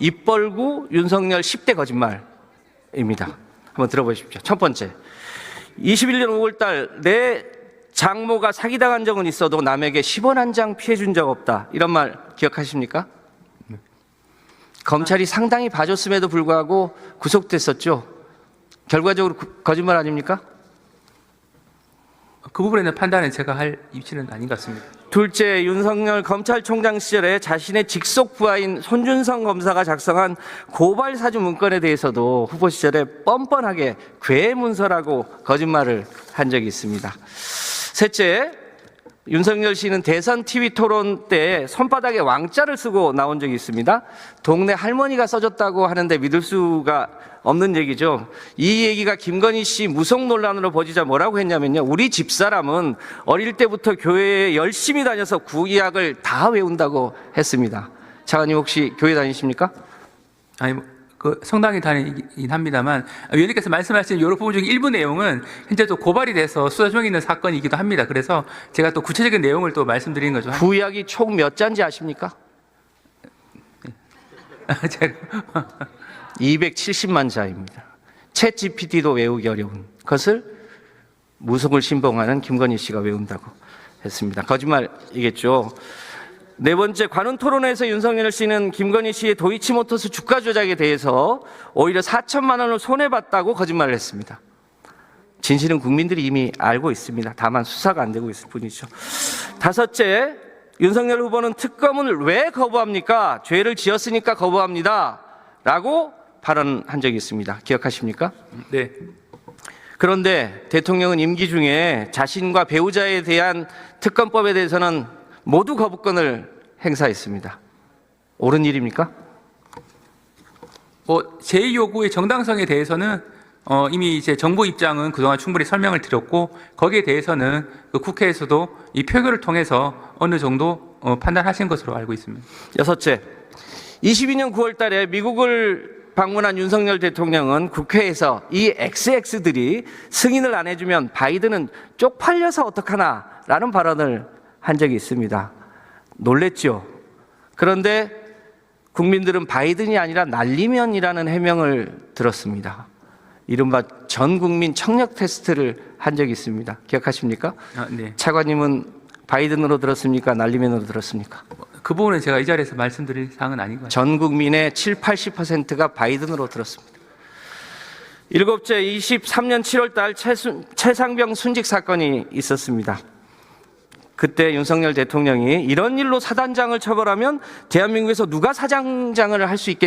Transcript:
입 벌구 윤석열 10대 거짓말입니다. 한번 들어보십시오. 첫 번째, 21년 5월 달 내 장모가 사기당한 적은 있어도 남에게 10원 한 장 피해준 적 없다. 이런 말 기억하십니까? 검찰이 상당히 봐줬음에도 불구하고 구속됐었죠. 결과적으로 거짓말 아닙니까? 그 부분에는 판단은 제가 할 입지는 아닌 것 같습니다. 둘째, 윤석열 검찰총장 시절에 자신의 직속 부하인 손준성 검사가 작성한 고발 사주 문건에 대해서도 후보 시절에 뻔뻔하게 괴문서라고 거짓말을 한 적이 있습니다. 셋째, 윤석열 씨는 대선 TV 토론 때 손바닥에 왕자를 쓰고 나온 적이 있습니다. 동네 할머니가 써줬다고 하는데 믿을 수가 없는 얘기죠. 이 얘기가 김건희 씨 무속 논란으로 번지자 뭐라고 했냐면요. 우리 집사람은 어릴 때부터 교회에 열심히 다녀서 구약을 다 외운다고 했습니다. 차관님 혹시 교회 다니십니까? 아니, 그 성당에 다니긴 합니다만 위원님께서 말씀하신 여러 부분 중 일부 내용은 현재 또 고발이 돼서 수사 중에 있는 사건이기도 합니다. 그래서 제가 또 구체적인 내용을 또 말씀드리는 거죠. 구약이 총 몇 자인지 아십니까? 제가 270만 자입니다. 챗 GPT도 외우기 어려운 것을 무속을 신봉하는 김건희 씨가 외운다고 했습니다. 거짓말이겠죠. 네 번째, 관훈 토론회에서 윤석열 씨는 김건희 씨의 도이치모터스 주가 조작에 대해서 오히려 4천만 원을 손해봤다고 거짓말을 했습니다. 진실은 국민들이 이미 알고 있습니다. 다만 수사가 안 되고 있을 뿐이죠. 다섯째, 윤석열 후보는 특검을 왜 거부합니까? 죄를 지었으니까 거부합니다. 라고 발언한 적이 있습니다. 기억하십니까? 네. 그런데 대통령은 임기 중에 자신과 배우자에 대한 특검법에 대해서는 모두 거부권을 행사했습니다. 옳은 일입니까? 제 요구의 정당성에 대해서는 이미 이제 정부 입장은 그동안 충분히 설명을 드렸고 거기에 대해서는 그 국회에서도 이 표결을 통해서 어느 정도 판단하신 것으로 알고 있습니다. 여섯째, 22년 9월 달에 미국을 방문한 윤석열 대통령은 국회에서 이 XX들이 승인을 안 해주면 바이든은 쪽팔려서 어떡하나 라는 발언을 한 적이 있습니다. 놀랬죠. 그런데 국민들은 바이든이 아니라 날리면이라는 해명을 들었습니다. 이른바 전 국민 청력 테스트를 한 적이 있습니다. 기억하십니까? 네. 차관님은 바이든으로 들었습니까? 날리면으로 들었습니까? 그 부분은 제가 이 자리에서 말씀드릴 사항은 아닌 것 같습니다. 전 국민의 7, 80%가 바이든으로 들었습니다. 일곱째, 23년 7월 달 최상병 순직 사건이 있었습니다. 그때 윤석열 대통령이 이런 일로 사단장을 처벌하면 대한민국에서 누가 사장장을 할 수 있겠냐